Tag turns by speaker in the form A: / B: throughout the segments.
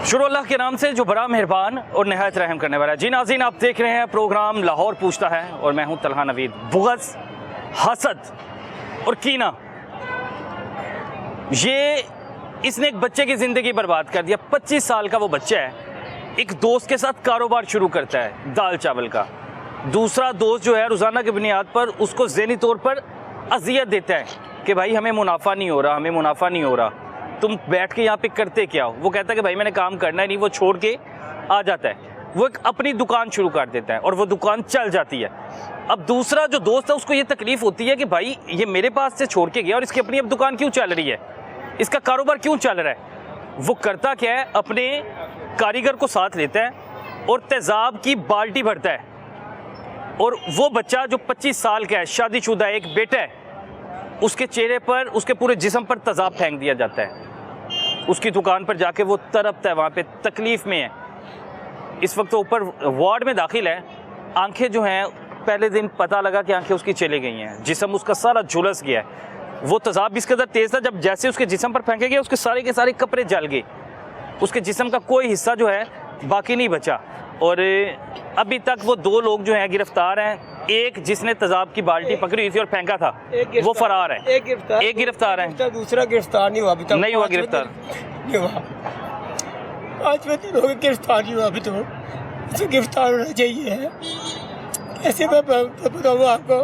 A: शुरू अल्लाह के नाम से जो बड़ा मेहरबान और नहायत रहम करने वाला है। जी नाज़रीन, आप देख रहे हैं प्रोग्राम लाहौर पूछता है और मैं हूं तलहा नवीद। बुग़्ज़, हसद और कीना, ये इसने एक बच्चे की ज़िंदगी बर्बाद कर दिया। 25 साल का वो बच्चा है, एक दोस्त के साथ कारोबार शुरू करता है दाल चावल का। दूसरा दोस्त जो है रोज़ाना की बुनियाद पर उसको ज़हनी तौर पर अजियत देता है कि भाई हमें मुनाफा नहीं हो रहा, हमें मुनाफा नहीं हो रहा, तुम बैठ के यहाँ पे करते क्या हो। वो कहता है कि भाई मैंने काम करना है नहीं, वो छोड़ के आ जाता है। वो एक अपनी दुकान शुरू कर देता है और वो दुकान चल जाती है। अब दूसरा जो दोस्त है उसको ये तकलीफ़ होती है कि भाई ये मेरे पास से छोड़ के गया और इसकी अपनी अब दुकान क्यों चल रही है, इसका कारोबार क्यों चल रहा है। वो करता क्या है, अपने कारीगर को साथ लेता है और तेज़ाब की बाल्टी भरता है। और वो बच्चा जो 25 साल का है, शादीशुदा एक बेटा है, उसके चेहरे पर, उसके पूरे जिस्म पर तेज़ाब फेंक दिया जाता है। उसकी दुकान पर जाके वो तड़पता है, वहाँ पे तकलीफ़ में है। इस वक्त तो ऊपर वार्ड में दाखिल है। आंखें जो हैं, पहले दिन पता लगा कि आंखें उसकी चली गई हैं, जिस्म उसका सारा झुलस गया है। वो तेज़ाब इस कदर तेज़ था, जब जैसे उसके जिस्म पर फेंके गए उसके सारे के सारे कपड़े जल गए, उसके जिस्म का कोई हिस्सा जो है बाकी नहीं बचा। और अभी तक वो 2 लोग जो हैं गिरफ्तार हैं। एक जिसने तेज़ाब की बाल्टी पकड़ी हुई थी और फेंका था वो फरार है। एक गिरफ्तार है, दूसरा गिरफ्तार नहीं हुआ अभी तक, नहीं हुआ गिरफ्तार नहीं हुआ।
B: 5 दिन हो गए गिरफ्तार नहीं हुआ अभी तो। इसे गिरफ्तार होना चाहिए। ऐसे मैं बताऊँ आपको,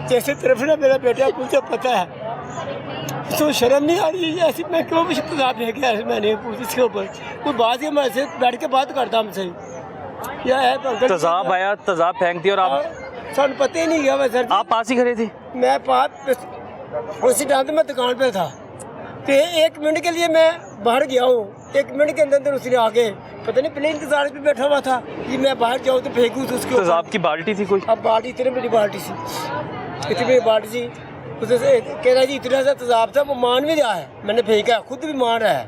B: जैसे तरफ ना मेरा बेटा मुझे पता है, तो शर्म नहीं आ रही है। ऐसी मैं क्यों मुझे तेज़ाब ले गया, मैंने पूछा इसके ऊपर कोई बात ही, मैं ऐसे बैठ के बात करता हमसे क्या है।
A: तेज़ाब आया, तेज़ाब फेंक दिया और आप
B: सर पता ही नहीं गया। सर
A: आप पास ही खड़े थे?
B: मैं पास उसी टाइम तो मैं दुकान पे था, तो 1 मिनट के लिए मैं बाहर गया हूँ। 1 मिनट के अंदर उसने आगे पता नहीं प्लेन इंतजार पे बैठा हुआ था कि मैं बाहर जाऊँ तो फेंकूँ तो उसके
A: तेज़ाब की बाल्टी थी कोई?
B: अब बाल्टी इतनी बड़ी बाल्टी थी, इतनी बड़ी बाल्टी थी। उसे कह रहा जी इतना सा तेज़ाब था। वो मान भी रहा है, मैंने फेंका है, खुद भी मान रहा है,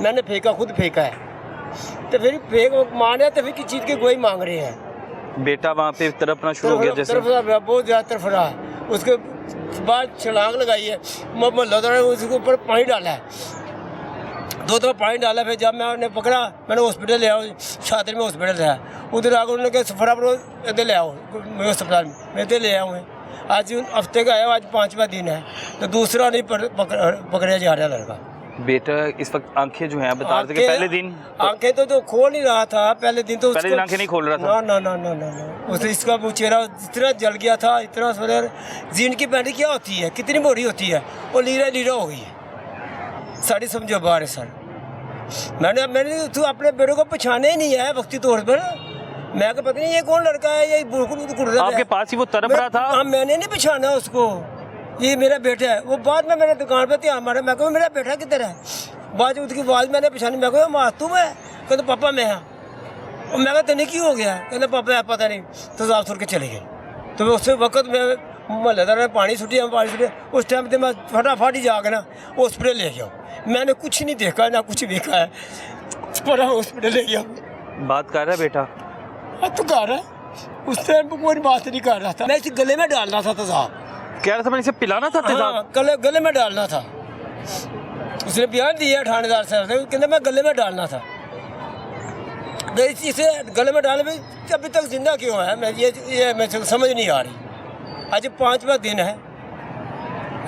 B: मैंने फेंका, खुद फेंका है। तो फिर फेंक मान रहा है तो फिर किस चीज़ की गोई मांग रहे हैं।
A: बेटा वहाँ पे तड़पना शुरू हो गया, जैसे
B: बहुत ज़्यादा तरफ रहा है। उसके बाद छलांग लगाई है, मोहल्ला उसके ऊपर पानी डाला है, 2 दफ़ा पानी डाला। फिर जब मैं उन्हें पकड़ा, मैंने हॉस्पिटल ले आओ, शादी में हॉस्पिटल है उधर आकर उन्होंने कहा सफरा पर इधर ले आओ अस्पताल में, मैं इधर ले आऊँ। आज हफ्ते का आया, आज 5वां दिन है, तो दूसरा नहीं पकड़ा जा रहा लड़का।
A: बेटा इस वक्त आंखें जो हैं बता रहे थे कि पहले दिन
B: आंखें तो खोल नहीं रहा था। पहले दिन तो
A: पहले दिन आंखें नहीं खोल रहा था।
B: ना उससे इसका वो चेहरा इतना जल गया था, इतना सर। जीन की पैंट क्या होती है, कितनी मोटी होती है, वो लीरा हो गई है। साड़ी समझो बाहर है सर। मैंने तो अपने बेटों को पहचाने ही नहीं है वक्ती तौर पर। मैं को पता नहीं ये कौन लड़का है, ये बुढ़
A: आपके पास ही वो तड़प रहा था।
B: मैंने नहीं पहचाना उसको, ये मेरा बेटा है। वो बाद में मैंने दुकान पे ध्यान मारा, मैं कहूँ मेरा बेटा किधर है। बाद उसकी आवाज़ मैंने पहचानी, मैं कहूँ मासूम है, कहते पापा मैं हाँ। और मैं कहता नहीं क्यों हो गया, कहते पापा है पता नहीं, तो आप छोड़ के चले गए। तो मैं उस वक्त मैं महल्लेदार ने पानी छुट्टी, उस टाइम पर मैं फटाफट ही जाकर ना हॉस्पिटल ले गया। मैंने कुछ नहीं देखा ना कुछ देखा है, पर हॉस्पिटल ले गया।
A: बात कर रहा है बेटा?
B: तो कर रहा है, उस टाइम पर कोई बात नहीं कर रहा था। मैं इसे गले में डालना था तेज़ाब, कह
A: रहा था मैंने इसे पिलाना था तेज़ाब।
B: हाँ, गले में डालना था। उसने बयान दिया थानेदार साहब से, कहते मैं गले में डालना था। तो इसे गले में डालने में अभी तक जिंदा क्यों है, मैं ये मैं समझ नहीं आ रही। आज 5वां दिन है,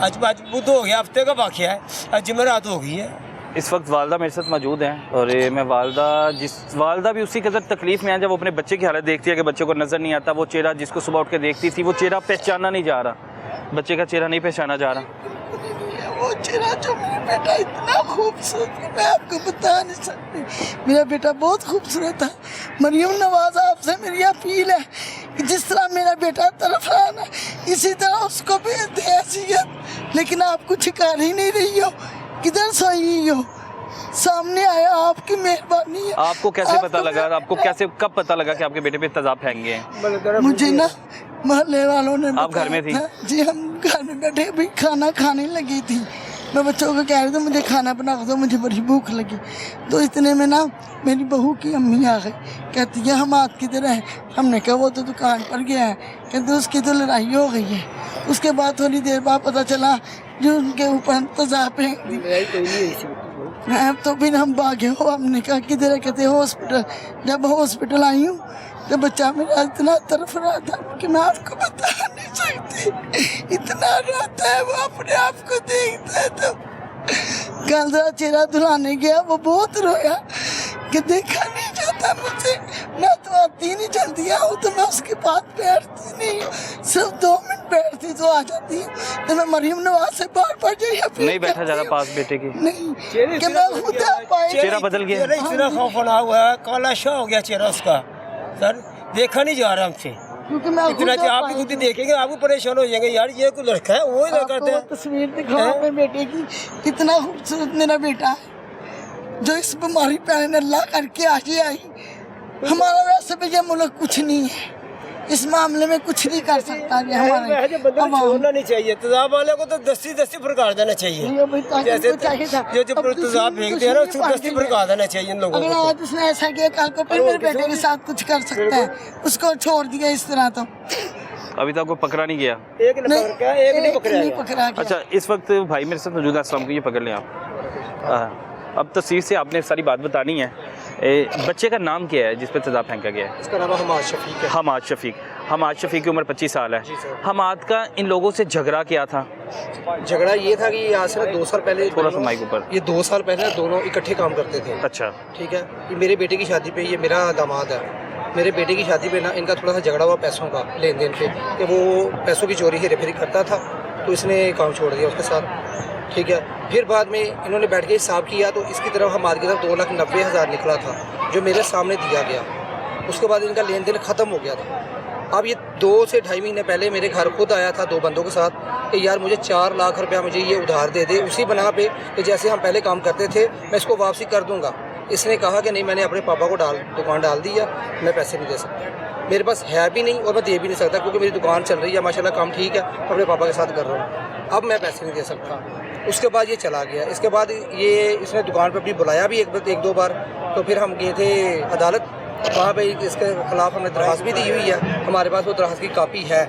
B: आज बुध हो गया, हफ्ते का वाक़या है, आज जुमेरात हो गई है।
A: इस वक्त वालदा मेरे साथ मौजूद हैं और मैं वालदा भी उसी कदर तकलीफ़ में है जब वो अपने बच्चे की हालत देखती है कि बच्चे को नज़र नहीं आता। वो चेहरा जिसको सुबह उठ के देखती थी, वो चेहरा पहचाना नहीं जा रहा, बच्चे का चेहरा नहीं पहचाना जा रहा।
C: वो चेहरा जो मेरा बेटा इतना खूबसूरत है, मैं आपको बता नहीं सकती। मेरा बेटा बहुत खूबसूरत था। मरियम नवाज आपसे मेरी अपील है कि जिस तरह मेरा बेटा तरफ रहा ना, इसी तरह उसको भी दे हैसियत। लेकिन आप कुछ कर ही नहीं रही हो, किधर सोई हो, सामने आया, आपकी मेहरबानी है।
A: आपको कैसे पता लगा, आपको कैसे कब पता लगा कि आपके बेटे पे तेज़ाब फेंक गए?
C: मुझे ना मोहल्ले वालों ने,
A: आप घर में थी?
C: जी हम घर में बैठे भी खाना खाने लगी थी। मैं बच्चों को कह रही थी मुझे खाना बना दो, मुझे बड़ी भूख लगी। तो इतने में ना मेरी बहू की अम्मी आ गई, कहती है हम आप किधर है। हमने कहा वो तो दुकान पर गया है। कहते उसकी तो लड़ाई हो गई है। उसके बाद थोड़ी देर बाद पता चला जो उनके ऊपर तेज़ाब फेंक दी। मैं तो बिन हम भागे हो, हमने कहा किधर है, कहते हॉस्पिटल। जब हॉस्पिटल आई हूँ तो बच्चा मेरा इतना तरफ रहा था कि मैं आपको बता नहीं सकती, इतना रोता है वो, अपने आप को देखता है। तो कल का चेहरा धुलाने गया, वो बहुत रोया कि देखा नहीं जाता मुझे, मैं तो आती नहीं, जल्दी आऊँ तो मैं उसके पास बैठती नहीं, सिर्फ 2 मिनट बैठती तो आ जाती है। तो मैं मरीम नवाज से बार
A: नहीं बैठा ज़्यादा पास बेटे के?
C: नहीं कि मैं खुद आ पाए।
A: चेहरा बदल गया,
B: चेहरा इतना खौफनाक हुआ है, काला शाह हो गया चेहरा उसका सर, देखा नहीं जा रहा हमसे।
C: क्योंकि मैं
B: इतना आप भी खुद ही देखेंगे, आप भी परेशान हो जाएंगे, यार ये कोई लड़का है, वो ही ना करते हैं।
C: तस्वीर दिखाओ अपने बेटे की, कितना खूबसूरत मेरा बेटा है, जो इस बीमारी पे अल्लाह करके आज ही आई। हमारा वैसे भी ये मुल्क कुछ नहीं है, इस मामले में कुछ नहीं कर सकता ये हमारे।
B: छोड़ना नहीं चाहिए, तेजाब वाले को तो दस्ती फरकार देना चाहिए, जैसे जो तेजाब फेंकते हैं ना उसको दस्ती फरकार देना चाहिए इन लोगों
C: अगर
B: को।
C: आज उसने ऐसा किया, कल को फिर मेरे बेटे के साथ कुछ कर सकता है, उसको छोड़ दिया इस तरह तो
A: अभी तक वो पकड़ा नहीं गया।
B: एक नहीं
C: पकड़ा गया।
A: अच्छा, इस वक्त भाई मेरे साथ मौजूद है, अस्सलाम वालेकुम, ये पकड़ लें आप। अब तस्वीर से आपने सारी बात बतानी है। बच्चे का नाम क्या है जिस पर तेजाब फेंका गया है?
D: इसका नाम हमाद शफीक है।
A: हमाद शफीक की उम्र 25 साल है। हमाद का इन लोगों से झगड़ा क्या था?
D: झगड़ा ये था कि आज से 2 साल पहले,
A: थोड़ा सा माइक ऊपर,
D: ये 2 साल पहले दोनों इकट्ठे काम करते थे।
A: अच्छा,
D: ठीक है। ये मेरे बेटे की शादी पे, ये मेरा दामाद है, मेरे बेटे की शादी पे ना इनका थोड़ा सा झगड़ा हुआ पैसों का, लेन देन पे, कि वो पैसों की चोरी हेरा फेरी करता था, तो इसने काम छोड़ दिया उसके साथ। ठीक है। फिर बाद में इन्होंने बैठ के हिसाब किया तो इसकी तरफ हमारे की तरफ 2,90,000 निकला था, जो मेरे सामने दिया गया। उसके बाद इनका लेन देन ख़त्म हो गया था। अब ये 2 से 2.5 महीने पहले मेरे घर खुद आया था 2 बंदों के साथ कि यार मुझे 4 लाख रुपया मुझे ये उधार दे दे, उसी बना पे कि जैसे हम पहले काम करते थे मैं इसको वापसी कर दूंगा। इसने कहा कि नहीं, मैंने अपने पापा को दुकान डाल दी है, मैं पैसे नहीं दे सकता, मेरे पास है भी नहीं और मैं दे भी नहीं सकता, क्योंकि मेरी दुकान चल रही है माशाल्लाह, काम ठीक है, अपने पापा के साथ कर रहा हूँ, अब मैं पैसे नहीं दे सकता। उसके बाद ये चला गया। इसके बाद ये इसने दुकान पे अपनी बुलाया भी 1-2 बार, तो फिर हम गए थे अदालत, वहाँ पे इसके खिलाफ हमने दरख्वास्त भी दी हुई है, हमारे पास वो दरख्वास्त की कापी है।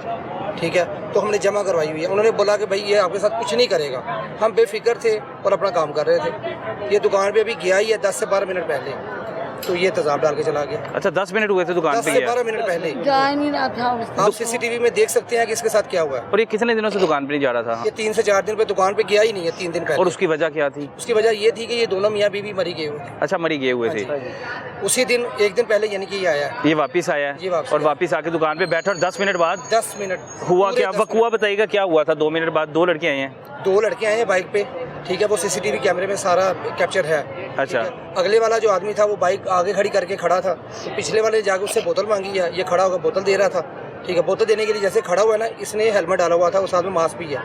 D: ठीक है। तो हमने जमा करवाई हुई है। उन्होंने बोला कि भाई ये आपके साथ कुछ नहीं करेगा। हम बेफिक्र थे और अपना काम कर रहे थे। ये दुकान पे अभी गया ही है 10 से 12 मिनट पहले, तो ये तेजाब डाल के चला गया।
A: अच्छा, 10 मिनट हुए थे दुकान
D: 10
A: पे
D: से
A: गया?
D: 12 मिनट पहले
C: जा नहीं रहा था उसको।
D: आप CCTV में देख सकते हैं कि इसके साथ क्या हुआ है।
A: और ये कितने दिनों से दुकान पे नहीं जा रहा था?
D: ये 3 से 4 दिन पे दुकान पे गया ही नहीं है, 3 दिन पहले।
A: और उसकी वजह क्या थी?
D: उसकी वजह ये थी कि ये दोनों मियाँ बीवी मरी गए हुए थे।
A: अच्छा, मरी गए हुए थे।
D: उसी दिन 1 दिन पहले यानी कि ये आया है।
A: ये वापस आया है?
D: ये वापस
A: और
D: आया।
A: वापस आके दुकान पे बैठा और 10 मिनट बाद
D: 10 मिनट
A: हुआ
D: पूरे
A: क्या?
D: 10
A: वकुआ बताइएगा क्या हुआ था? 2 मिनट बाद 2 लड़के आए हैं।
D: 2 लड़के आए हैं बाइक पे। ठीक है। वो CCTV कैमरे में सारा कैप्चर है।
A: अच्छा।
D: ठीक है? अगले वाला जो आदमी था वो बाइक आगे खड़ी करके खड़ा था, तो पिछले वाले ने जाकर उससे बोतल मांगी है, ये खड़ा होकर बोतल दे रहा था। ठीक है। बोतल देने के लिए जैसे खड़ा हुआ है ना, इसने हेलमेट डाला हुआ था और साथ में मास्क भी है।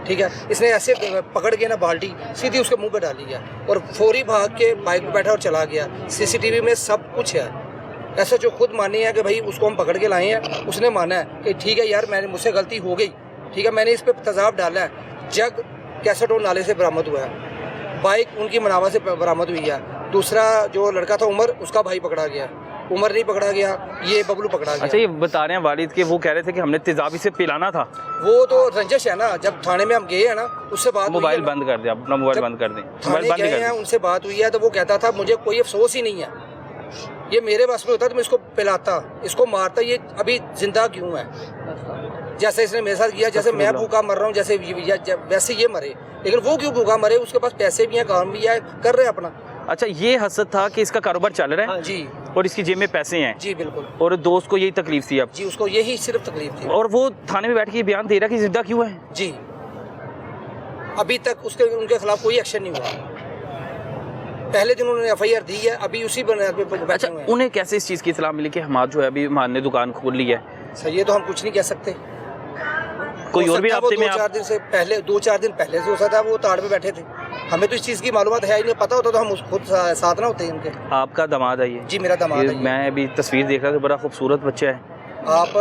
D: ठीक है। इसने ऐसे पकड़ के ना बाल्टी सीधी उसके मुंह पे डाली है और फौरी भाग के बाइक पे बैठा और चला गया। CCTV में सब कुछ है। ऐसा जो खुद माने हैं कि भाई उसको हम पकड़ के लाए हैं, उसने माना है कि ठीक है यार मैंने मुझसे गलती हो गई। ठीक है। मैंने इस पे तेजाब डाला है। जग कैसेट और नाले से बरामद हुआ है, बाइक उनकी मनावा से बरामद हुई है। दूसरा जो लड़का था उमर, उसका भाई पकड़ा गया। उमर नहीं पकड़ा गया, ये बबलू पकड़ा गया।
A: अच्छा, ये बता रहे हैं वालिद के, वो कह रहे थे कि हमने तेजाब इसे पिलाना था।
D: वो तो रंजिश है ना, जब थाने में हम गए हैं ना, उससे बात
A: मोबाइल बंद कर दे, अपना मोबाइल बंद कर दें। मोबाइल बंद
D: गए
A: कर
D: हैं,
A: दें।
D: उनसे बात हुई है तो वो कहता था मुझे कोई अफसोस ही नहीं है, ये मेरे बस में होता तो मैं इसको पिलाता, इसको मारता, ये अभी जिंदा क्यों है। जैसे इसने मेरे साथ किया, जैसे मैं भूखा मर रहा हूँ, जैसे वैसे ये मरे, लेकिन वो क्यों भूखा मरे? उसके पास पैसे भी हैं, काम भी है, कर रहे अपना।
A: अच्छा, ये हसद था कि इसका कारोबार चल रहा है।
D: हाँ जी।
A: और इसकी जेब में पैसे हैं।
D: जी बिल्कुल।
A: और दोस्त को यही तकलीफ थी अब?
D: जी, उसको यही सिर्फ तकलीफ थी।
A: और वो थाने में बैठ के ये बयान दे रहा कि जिंदा क्यों है।
D: जी, अभी तक उनके खिलाफ कोई एक्शन नहीं हुआ। पहले दिन उन्होंने FIR दी है, अभी उसी बुनियाद पे बैठे
A: अच्छा,
D: हुए हैं।
A: उन्हें कैसे इस चीज़ की इत्तला मिली कि हमाद जो है अभी हमाद ने दुकान खोल ली है?
D: सर ये तो हम कुछ नहीं कह सकते।
A: कोई
D: हो
A: और भी
D: सकता है वो
A: रास्ते में
D: 2-4 दिन से पहले 2-4 दिन पहले से हो सकता है वो ताड़ पे बैठे थे। हमें तो इस चीज़ की मालूमात है ही नहीं, पता होता तो हम खुद साथ ना होते इनके।
A: आपका दामाद है ये?
D: जी, मेरा दामाद है ये।
A: मैं अभी तस्वीर देख रहा था, बड़ा खूबसूरत बच्चा है।
D: आप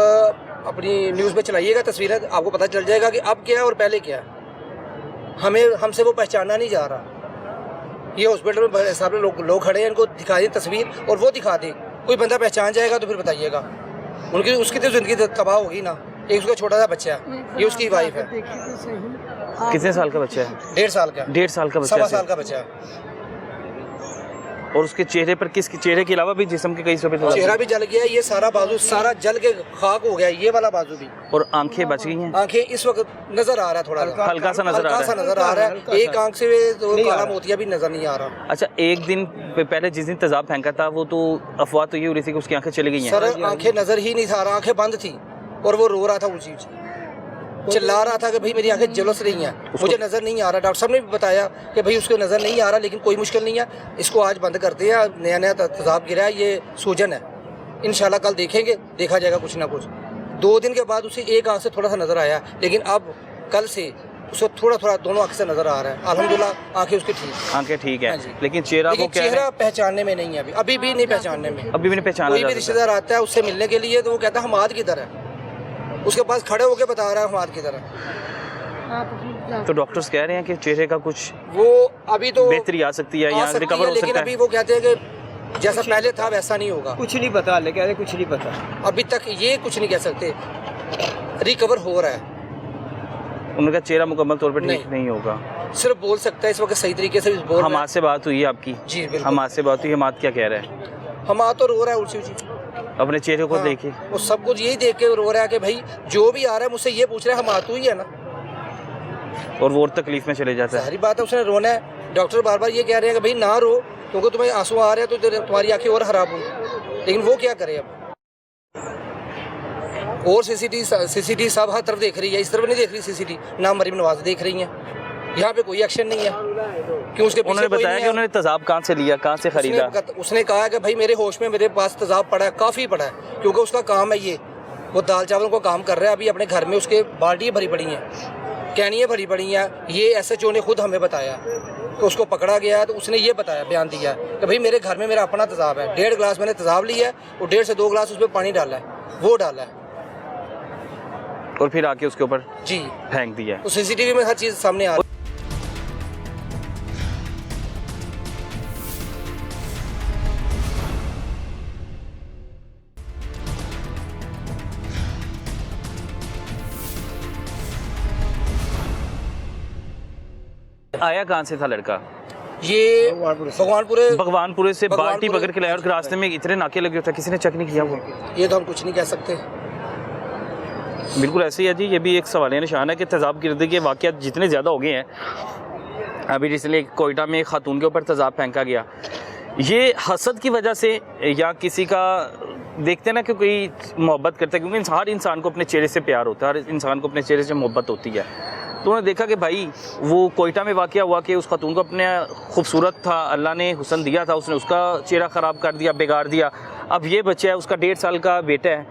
D: अपनी न्यूज़ में चलाइएगा तस्वीरें, आपको पता चल जाएगा कि अब क्या है और पहले क्या है। हमसे वो पहचाना नहीं जा रहा। ये हॉस्पिटल में सारे लोग खड़े हैं, इनको दिखा दें तस्वीर और वो दिखा दें, कोई बंदा पहचान जाएगा तो फिर बताइएगा। उसकी तो ज़िंदगी तबाह होगी ना। एक उसका छोटा सा बच्चा है, ये उसकी वाइफ है।
A: कितने साल का बच्चा है?
D: 1.5 साल का।
A: 1.5 साल का बच्चा?
D: 1.25 साल का बच्चा है।
A: और उसके चेहरे पर चेहरे के अलावा भी जिस्म के कई हिस्सों पे
D: चेहरा भी जल गया, ये सारा बाजू सारा जल के खाक हो गया, ये वाला बाजू भी।
A: और आंखें बच गई हैं?
D: आंखें इस वक्त नजर आ रहा है, थोड़ा
A: हल्का सा नजर आ रहा है।
D: एक आंख से तो काला मोतिया भी नजर नहीं आ रहा।
A: अच्छा, एक दिन पहले जिस दिन तेजाब फेंका था वो तो अफवाह तो ये हो रही थी कि उसकी आंखें चली गई हैं।
D: सर आंखें नजर ही नहीं था, आंखें बंद थी और वो रो रहा था, ऊंची चिल्ला रहा था कि भाई मेरी आंखें झुलस रही हैं, मुझे नज़र नहीं आ रहा। डॉक्टर साहब ने भी बताया कि भाई उसको नज़र नहीं आ रहा, लेकिन कोई मुश्किल नहीं है, इसको आज बंद करते हैं। नया नया तेजाब गिरा है, ये सूजन है, इंशाल्लाह कल देखेंगे, देखा जाएगा कुछ ना कुछ। 2 दिन के बाद उसे एक आंख से थोड़ा सा नज़र आया, लेकिन अब कल से उसको थोड़ा थोड़ा दोनों आंख से नज़र आ रहा है। अल्हम्दुलिल्लाह आंखें उसकी ठीक,
A: आंखें ठीक है,
D: हाँ
A: लेकिन चेहरा वो क्या
D: चेहरा
A: है?
D: पहचानने में नहीं है, अभी भी नहीं पहचानने में।
A: अभी भी नहीं पहचाना
D: कोई
A: जा
D: भी
A: सकता।
D: रिश्तेदार आता है उससे मिलने के लिए तो वो कहता है हमाद किधर है, उसके पास खड़े होकर बता रहा है हमाद किधर है।
A: तो डॉक्टर्स कह रहे हैं कि चेहरे का कुछ
D: वो अभी तो
A: बेहतरी आ सकती है या रिकवर हो
D: लेकिन
A: सकता
D: अभी
A: है।
D: वो कहते हैं कि जैसा पहले था वैसा नहीं होगा।
B: कुछ नहीं पता, लेकिन कुछ नहीं पता
D: अभी तक ये कुछ नहीं कह सकते, रिकवर हो रहा है।
A: उनका चेहरा मुकम्मल तौर पर ठीक
D: नहीं।
A: नहीं होगा।
D: सिर्फ बोल सकता है इस वक्त सही तरीके से बोल रहा
A: हमाद से बात हुई है आपकी?
D: है। जी बिल्कुल।
A: हमाद से बात हुई, हमाद क्या कह रहा है?
D: हमाद तो रो रहा है ऊंची
A: अपने चेहरे को देखे?
D: वो सब कुछ यही देख के रो रहा है कि भाई जो भी आ रहा है मुझसे ये पूछ रहा है हमाद तू ही है ना।
A: और वो और तकलीफ में चले जाता है।
D: सारी बात है, उसने रोना है। डॉक्टर बार बार ये कह रहे हैं कि भाई ना रो, क्योंकि तुम्हें आंसू आ रहे हैं तो तुम्हारी आंखें और खराब होंगी, लेकिन वो क्या करे अब। और सीसीटीवी सब हर तरफ देख रही है, इस तरफ नहीं देख रही सीसीटीवी, ना मरीम नवाज देख रही है, यहाँ पे कोई एक्शन नहीं है। क्यों उसके पीछे
A: उन्होंने
D: कोई
A: बताया
D: नहीं
A: कि
D: है।
A: उन्होंने तेजाब कहाँ से लिया, कहाँ से खरीदा?
D: उसने कहा कि भाई मेरे होश में मेरे पास तेजाब पड़ा है, काफ़ी पड़ा है, क्योंकि उसका काम है ये, वो दाल चावल को काम कर रहा है। अभी अपने घर में उसके बाल्टियाँ भरी पड़ी हैं, कैनियाँ भरी पड़ी हैं। ये SHO ने खुद हमें बताया कि उसको पकड़ा गया है, तो उसने ये बताया, बयान दिया कि भाई मेरे घर में मेरा अपना तेजाब है, 1.5 गिलास मैंने तेजाब लिया है और 1.5 से 2 गिलास उसमें पानी डाला है, वो डाला है
A: और फिर आके उसके ऊपर
D: जी,
A: फेंक दिया है।
D: तो CCTV में हर चीज़ सामने आ रही है।
A: आया कहाँ से था लड़का?
D: ये भगवानपुरे से
A: बाल्टी पकड़ के लाया और रास्ते में इतने नाके लगे होते, किसी ने चेक नहीं किया वो?
D: ये तो हम कुछ नहीं कह सकते।
A: बिल्कुल ऐसे ही है जी। ये भी एक सवाल निशान है कि तेजाब गिरदगी के वाक़यात जितने ज़्यादा हो गए हैं, अभी रिसेंटली कोयटा में एक खातून के ऊपर तेजाब फेंका गया, ये हसद की वजह से या किसी का देखते हैं ना कि कोई मोहब्बत करता है, क्योंकि हर इंसान को अपने चेहरे से प्यार होता है, हर इंसान को अपने चेहरे से मोहब्बत होती है। तो उन्होंने देखा कि भाई वो कोयटा में वाक़या हुआ कि उस खातून को अपने खूबसूरत था, अल्लाह ने हुस्न दिया था, उसने उसका चेहरा ख़राब कर दिया, बिगाड़ दिया। अब ये बच्चा है, उसका 1.5 साल का बेटा है,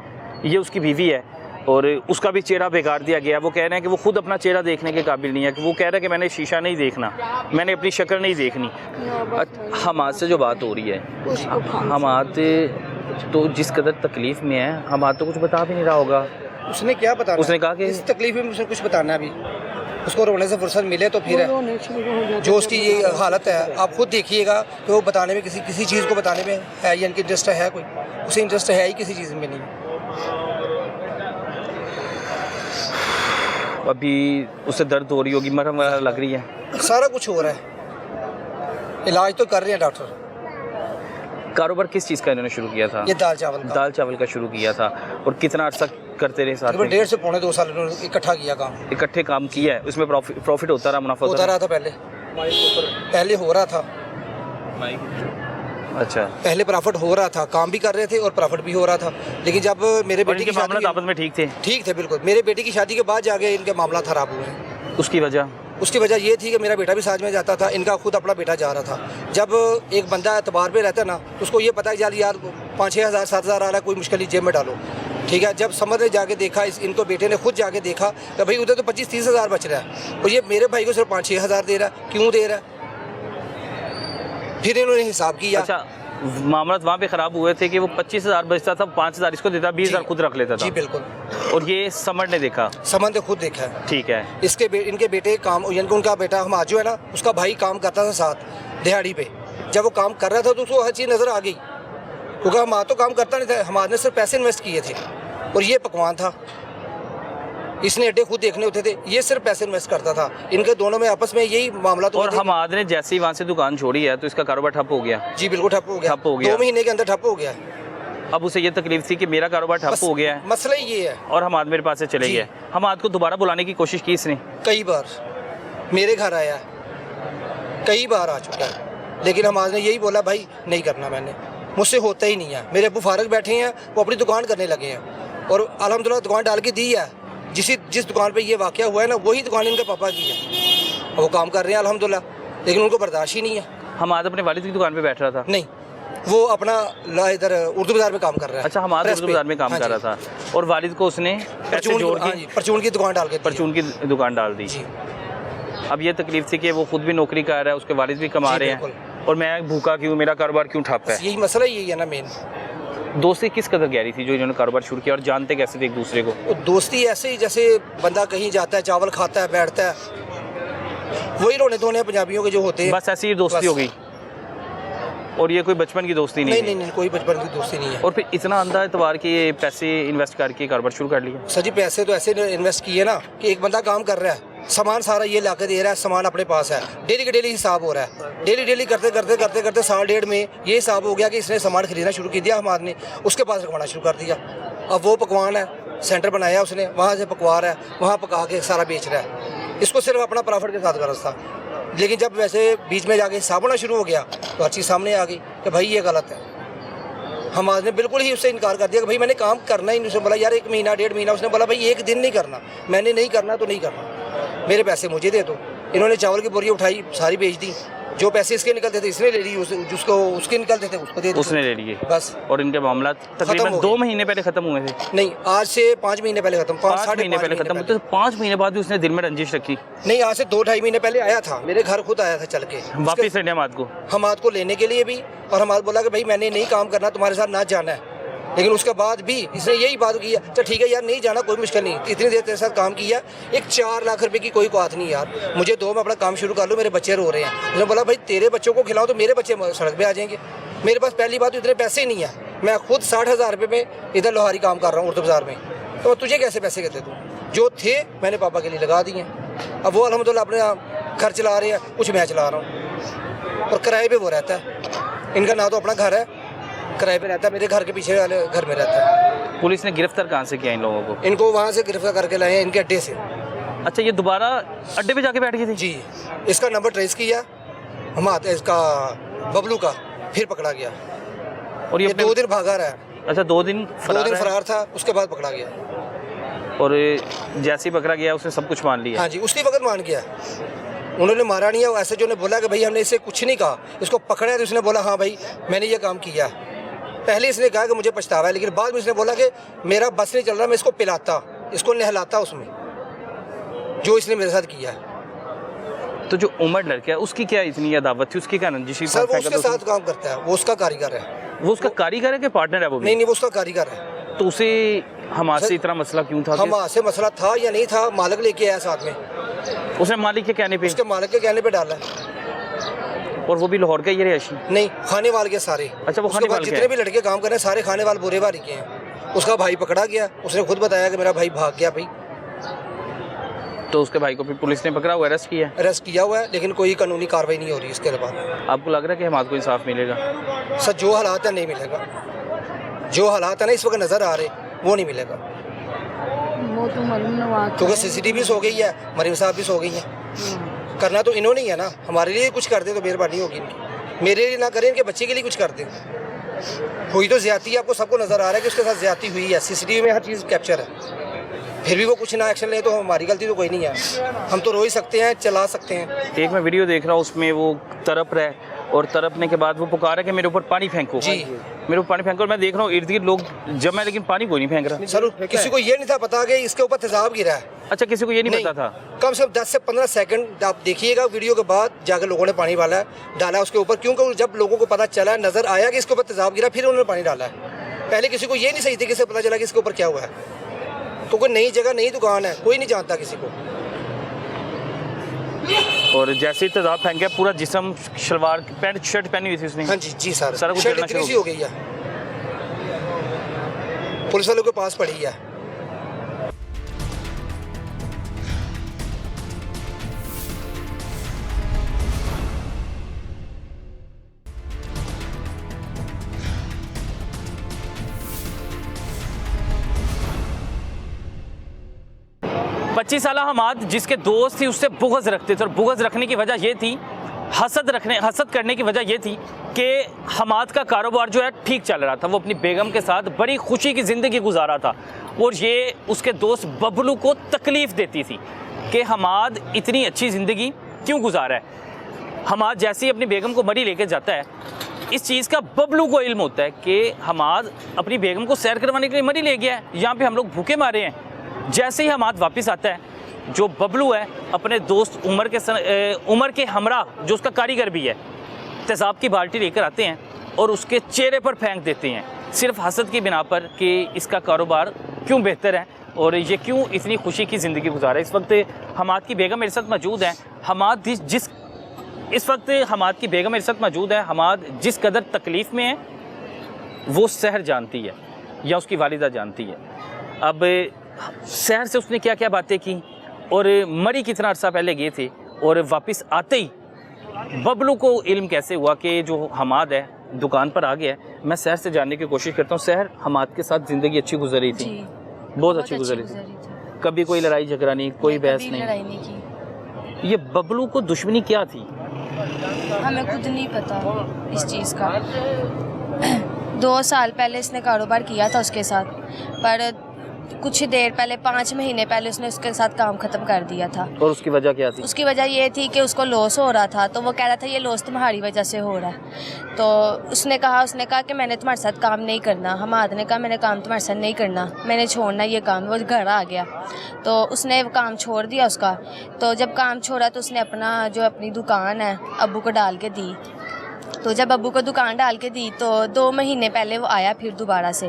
A: ये उसकी बीवी है और उसका भी चेहरा बिगाड़ दिया गया। वो कह रहे हैं कि वो खुद अपना चेहरा देखने के काबिल नहीं है, कि वो कह रहा है कि मैंने शीशा नहीं देखना, मैंने अपनी शक्ल नहीं देखनी। हमाद से जो बात हो रही है, हमाद तो जिस कदर तकलीफ़ में है, हमाद तो कुछ बता भी नहीं रहा होगा।
D: उसने क्या बताना?
A: उसने कहा कि
D: इस तकलीफ में उसने कुछ बताना है। अभी उसको रोने से फुर्सत मिले तो फिर है। जो उसकी ये हालत है आप खुद देखिएगा कि वो बताने में किसी चीज़ को बताने में है या इनकी इंटरेस्ट है, कोई उसे इंटरेस्ट है ही किसी चीज़ में नहीं।
A: अभी उसे दर्द हो रही होगी, मरहम वगैरह लग रही है,
D: सारा कुछ हो रहा है, इलाज तो कर रहे हैं डॉक्टर।
A: कारोबार किस चीज़ का इन्होंने शुरू किया था?
D: ये दाल चावल का।
A: दाल चावल का शुरू किया था। और कितना अर्सा करते रहे साथ में?
D: 1.5 से पौने 2 साल इन्होंने इकट्ठा किया काम।
A: इकट्ठे काम किया है, उसमें प्रॉफिट होता रहा, मुनाफा
D: होता रहा था। पहले हो रहा था।
A: अच्छा,
D: पहले प्रॉफिट हो रहा था, काम भी कर रहे थे और प्रॉफिट भी हो रहा था। लेकिन जब मेरे बेटे की शादी,
A: आपस में ठीक थे?
D: ठीक थे बिल्कुल। मेरे बेटे की शादी के बाद जाके इनके मामला खराब हुए।
A: उसकी वजह
D: ये थी कि मेरा बेटा भी साथ में जाता था, इनका खुद अपना बेटा जा रहा था। जब एक बंदा एतबार पे रहता है ना, उसको ये पता है यार 5-6 हज़ार 7 हज़ार आ रहा है, कोई मुश्किल नहीं, जेब में डालो, ठीक है। जब समझ ने जाके देखा, इनको बेटे ने खुद जाके देखा कि भाई उधर तो 25-30 हज़ार बच रहा है और ये मेरे भाई को सिर्फ 5-6 हज़ार दे रहा है, क्यों दे रहा है? फिर इन्होंने हिसाब किया।
A: अच्छा, मामला वहाँ पे ख़राब हुए थे कि वो 25,000 बचता था, 5,000 इसको देता, 20,000 खुद रख लेता था।
D: जी बिल्कुल।
A: और ये समझ ने देखा?
D: समझ ने खुद देखा है।
A: ठीक है।
D: इनके बेटे काम, यानी उनका बेटा हमाद जो है ना, उसका भाई काम करता था साथ दिहाड़ी पे। जब वो काम कर रहा था तो उसको हर चीज़ नज़र आ गई, क्योंकि हमाद तो काम करता नहीं था, हमाद ने सिर्फ पैसे इन्वेस्ट किए थे और ये पकवान था। इसने अड्डे खुद देखने होते थे, ये सिर्फ पैसे इन्वेस्ट करता था। इनके दोनों में आपस में यही मामला तो
A: और हमाद ने जैसे ही वहाँ से दुकान छोड़ी है तो इसका कारोबार ठप हो गया।
D: जी बिल्कुल ठप हो गया,
A: ठप हो गया।
D: 2 महीने के अंदर ठप हो गया।
A: अब उसे ये तकलीफ थी कि मेरा कारोबार ठप हो गया है
D: मसला ही ये है।
A: और हमाद मेरे पास से चले
D: जी।
A: गए। हमाद को दोबारा बुलाने की कोशिश की इसने?
D: कई बार मेरे घर आया, कई बार आ चुका है, लेकिन हमाद ने यही बोला भाई नहीं करना, मैंने मुझसे होता ही नहीं है। मेरे अब्बू फारग बैठे हैं, वो अपनी दुकान करने लगे हैं और अल्हम्दुलिल्लाह दुकान डाल के दी है। जिस दुकान पे ये वाक़या हुआ है ना, वही दुकान इनके पापा की है, वो काम कर रहे हैं अल्हम्दुलिल्लाह, लेकिन उनको बर्दाश्त ही नहीं है।
A: हमाद अपने वालिद की दुकान पे बैठ रहा था?
D: नहीं, वो अपना इधर उर्दू बाजार में काम कर रहा है।
A: अच्छा, हमाद
D: प्रेस
A: उर्दू
D: पे।
A: बाजार में काम
D: हाँ
A: कर
D: जी।
A: रहा था और वालिद को उसने पैसे
D: परचून
A: जोड़
D: हाँ
A: के
D: जी, परचून की दुकान डाल के दी है।
A: परचून की दुकान डाल दी।
D: जी
A: अब ये तकलीफ थी कि वो खुद भी नौकरी कर रहा है, उसके वालिद भी कमा
D: जी,
A: रहे हैं
D: बिल्कुल।
A: और मैं भूखा क्यों, मेरा कारोबार क्यों ठप है।
D: बस यही मसला यही है ना मेन।
A: दोस्ती किस कदर गहरी थी जो इन्होंने कारोबार शुरू किया और जानते कैसे थे एक दूसरे को?
D: वो दोस्ती ऐसे ही जैसे बंदा कहीं जाता है, चावल खाता है, बैठता है, वही रोने धोने पंजाबियों के जो होते हैं।
A: बस ऐसी ही दोस्ती
D: बस।
A: हो गई और ये कोई बचपन की दोस्ती
D: नहीं
A: नहीं,
D: नहीं, कोई बचपन की दोस्ती नहीं है।
A: और फिर इतना अंधा एतवार के ये पैसे इन्वेस्ट करके कारोबार शुरू कर लिया?
D: सर जी पैसे तो ऐसे इन्वेस्ट किए ना कि एक बंदा काम कर रहा है, सामान सारा ये ला के दे रहा है, सामान अपने पास है, डेली के डेली हिसाब हो रहा है। डेली करते करते करते करते साल डेढ़ में ये हिसाब हो गया कि इसने सामान खरीदना शुरू कर दिया, हमारे ने उसके पास रखवाना शुरू कर दिया। अब वो पकवान है, सेंटर बनाया उसने, वहाँ से पकवा रहा है, वहाँ पका के सारा बेच रहा है। इसको सिर्फ अपना प्रॉफिट के साथ गरज था, लेकिन जब वैसे बीच में जाके हिसाब होना शुरू हो गया तो हर चीज़ सामने आ गई कि भाई ये गलत है। हमारे ने बिल्कुल ही उससे इनकार कर दिया कि भाई मैंने काम करना ही नहीं। उसने बोला यार 1 महीना 1.5 महीना, उसने बोला भाई 1 दिन नहीं करना, मैंने नहीं करना तो नहीं करना, मेरे पैसे मुझे दे दो। इन्होंने चावल की बोरी उठाई, सारी बेच दी, जो पैसे इसके निकलते थे इसने ले ली, जिसको उसके निकलते थे उसको दे दी,
A: उसने ले लिए
D: बस।
A: और इनके मामला तकरीबन
D: हो
A: 2
D: गए।
A: महीने पहले खत्म हुए थे।
D: नहीं, आज से 5 महीने पहले खत्म,
A: 5
D: साढ़े
A: महीने पहले खत्म होते, 5 महीने बाद भी उसने दिल में रंजिश रखी।
D: नहीं, आज से 2-2.5 महीने पहले आया था, मेरे घर खुद आया था चल के
A: वापिस इंडिया माद को
D: हमाद को लेने के लिए भी, और हमाद बोला कि भाई मैंने नहीं काम करना, तुम्हारे साथ ना जाना है। लेकिन उसके बाद भी इसने यही बात की है, चल ठीक है यार नहीं जाना, कोई मुश्किल नहीं, इतनी देर तेरे साथ काम किया, एक 4 लाख रुपए की कोई बात नहीं यार, मुझे दो, मैं अपना काम शुरू कर लूँ, मेरे बच्चे रो रहे हैं। उसने बोला भाई तेरे बच्चों को खिलाओ तो मेरे बच्चे सड़क पे आ जाएंगे, मेरे पास पहली बात तो इतने पैसे नहीं है, मैं खुद 60,000 रुपये में इधर लोहारी काम कर रहा हूँ उर्दू बाजार में, तो तुझे कैसे पैसे कहते तू? जो थे मैंने पापा के लिए लगा दिए। अब वो अल्हम्दुलिल्लाह अपने घर चला रहे हैं, कुछ मैं चला रहा हूँ, और किराए पे वो रहता है। इनका ना तो अपना घर है, किराए पे रहता है, मेरे घर के पीछे वाले घर में रहता है।
A: पुलिस ने गिरफ्तार कहाँ से किया इन लोगों को?
D: इनको वहाँ से गिरफ्तार करके लाए हैं, इनके अड्डे से।
A: अच्छा, ये दोबारा अड्डे पे जाके बैठ गई थी?
D: जी, इसका नंबर ट्रेस किया हम आते, इसका बबलू का, फिर पकड़ा गया।
A: और
D: ये
A: अपने-
D: 2 दिन भागा रहा है,
A: अच्छा, 2 दिन
D: 2 दिन
A: है।
D: फरार था, उसके बाद पकड़ा गया।
A: और जैसे ही पकड़ा गया उसने सब कुछ मान लिया?
D: हाँ जी, उसी वक्त मान गया। उन्होंने मारा नहीं है, ऐसे जो ने बोला कि भाई हमने इसे कुछ नहीं कहा, इसको पकड़ा है तो उसने बोला हाँ भाई मैंने ये काम किया। पहले इसने कहा कि मुझे पछतावा है, लेकिन बाद में इसने बोला कि मेरा बस नहीं चल रहा, मैं इसको पिलाता, इसको नहलाता उसमें, जो इसने मेरे साथ किया है।
A: तो जो उमर लड़का है उसकी क्या इतनी अदावत थी, उसकी क्या रंजिश?
D: सर वो उसके साथ काम करता है, वो उसका कारीगर है।
A: वो उसका कारीगर है कि पार्टनर है वो भी?
D: नहीं, वो उसका कारीगर है।
A: तो उसे हमारे से इतना मसला क्यों था?
D: हम से मसला था या नहीं था, मालिक लेके आया साथ में,
A: उसने मालिक के कहने पे?
D: उसके मालिक के कहने पे डाला है।
A: और वो भी लाहौर का ही रिहायशी?
D: नहीं, खाने वाले के सारे।
A: अच्छा, वो
D: उसके
A: खाने
D: बाद
A: वाले के
D: जितने भी लड़के काम कर रहे हैं सारे खाने वाले बुरे बारी के हैं। उसका भाई पकड़ा गया, उसने खुद बताया कि मेरा भाई भाग गया भाई।
A: तो उसके भाई को फिर पुलिस ने पकड़ा हुआ, अरेस्ट किया?
D: अरेस्ट किया हुआ है, लेकिन कोई कानूनी कार्रवाई नहीं हो रही इसके बाद।
A: आपको लग रहा है कि हमारे को इंसाफ मिलेगा?
D: सर जो हालात है नहीं मिलेगा, जो हालात है ना इस वक्त नज़र आ रहे वो नहीं मिलेगा,
C: वो तो मरीम नवाज
D: क्योंकि CCTV सो गई है, मरीम साहब भी सो गई हैं। करना तो इन्होंने ही है ना, हमारे लिए कुछ कर दे तो मेहरबानी होगी इनकी, मेरे लिए ना करें, इनके बच्चे के लिए कुछ कर दें। हुई तो ज्यादती है, आपको सबको नज़र आ रहा है कि उसके साथ ज्यादती हुई है, CCTV में हर चीज़ कैप्चर है, फिर भी वो कुछ ना एक्शन ले तो हमारी गलती तो कोई नहीं है, हम तो रो ही सकते हैं, चला सकते हैं।
A: एक मैं वीडियो देख रहा हूँ, उसमें वो तड़प रहा है और तड़पने के बाद वो पुकार है कि मेरे ऊपर पानी फेंको।
D: जी।
A: मेरे ऊपर पानी फेंको, और मैं देख रहा हूँ इर्द गिर्द लोग जमा है, लेकिन पानी कोई नहीं फेंक रहा।
D: सर किसी को ये नहीं था पता कि इसके ऊपर तेजाब गिरा है।
A: अच्छा, किसी को ये नहीं पता था?
D: कम से कम 10 से 15 सेकंड आप देखिएगा वीडियो के बाद जाकर लोगों ने पानी डाला उसके ऊपर, क्योंकि जब लोगों को पता चला, नजर आया कि इसके ऊपर तेजाब गिरा, फिर उन्होंने पानी डाला है। पहले किसी को ये नहीं सही तरीके से पता चला कि इसके ऊपर क्या हुआ है, तो कोई नई जगह नई दुकान है, कोई नहीं जानता किसी को।
A: और जैसे ही तेजाब फेंक गया, पूरा जिस्म, शलवार पैंट शर्ट पहनी हुई थी उसने?
D: हाँ जी जी सर,
A: सारा कुछ
D: शर्ट
A: जलना
D: इतनी
A: शुरू
D: सी हो गई है, पुलिस वालों के पास पड़ी है।
A: 25 साल हमाद जिसके दोस्त थी उससे बुग़्ज़ रखते थे, और बुग़्ज़ रखने की वजह ये थी, हसद करने की वजह ये थी कि हमाद का कारोबार जो है ठीक चल रहा था। वो अपनी बेगम के साथ बड़ी खुशी की ज़िंदगी गुजारा था, और ये उसके दोस्त बबलू को तकलीफ़ देती थी कि हमाद इतनी अच्छी ज़िंदगी क्यों गुजारा है। हमाद जैसे ही अपनी बेगम को मरी लेके जाता है, इस चीज़ का बबलू को इल्म होता है कि हमाद अपनी बेगम को सैर करवाने के लिए मरी ले गया है, यहाँ पे हम लोग भूखे मारे हैं। जैसे ही हमाद वापस आता है, जो बबलू है अपने दोस्त उमर के हमरा जो उसका कारीगर भी है, तेज़ाब की बाल्टी लेकर आते हैं और उसके चेहरे पर फेंक देते हैं, सिर्फ हसद की बिना पर कि इसका कारोबार क्यों बेहतर है और ये क्यों इतनी खुशी की ज़िंदगी गुजारा है। इस वक्त हमाद की बेगम मेरे साथ मौजूद है। हमाद की बेगम मेरे साथ मौजूद है। हमाद जिस कदर तकलीफ़ में है वो सहर जानती है या उसकी वालिदा जानती है। अब सहर से उसने क्या क्या बातें की और मरी कितना अर्सा पहले गए थे, और वापस आते ही बबलू को इल्म कैसे हुआ कि जो हमाद है दुकान पर आ गया है। मैं सहर से जानने की कोशिश करता हूँ। सहर, हमाद के साथ ज़िंदगी अच्छी गुजरी थी? बहुत अच्छी गुजरी थी। कभी कोई लड़ाई झगड़ा नहीं, कोई बहस नहीं की। ये बबलू को दुश्मनी क्या थी?
E: हमें खुद नहीं पता इस चीज़ का। 2 साल पहले इसने कारोबार किया था उसके साथ, पर कुछ देर पहले 5 महीने पहले उसने उसके साथ काम ख़त्म कर दिया था।
A: और उसकी वजह क्या थी?
E: उसकी वजह ये थी कि उसको लॉस हो रहा था, तो वो कह रहा था ये लॉस तुम्हारी वजह से हो रहा है। तो उसने कहा कि मैंने तुम्हारे साथ काम नहीं करना। हमाद ने कहा मैंने काम तुम्हारे साथ नहीं करना, मैंने छोड़ना ये काम। वो घर आ गया तो उसने काम छोड़ दिया उसका। तो जब काम छोड़ा तो उसने अपनी दुकान है अब्बू को डाल के दी। तो जब अब्बू को दुकान डाल के दी तो 2 महीने पहले वो आया फिर दोबारा से,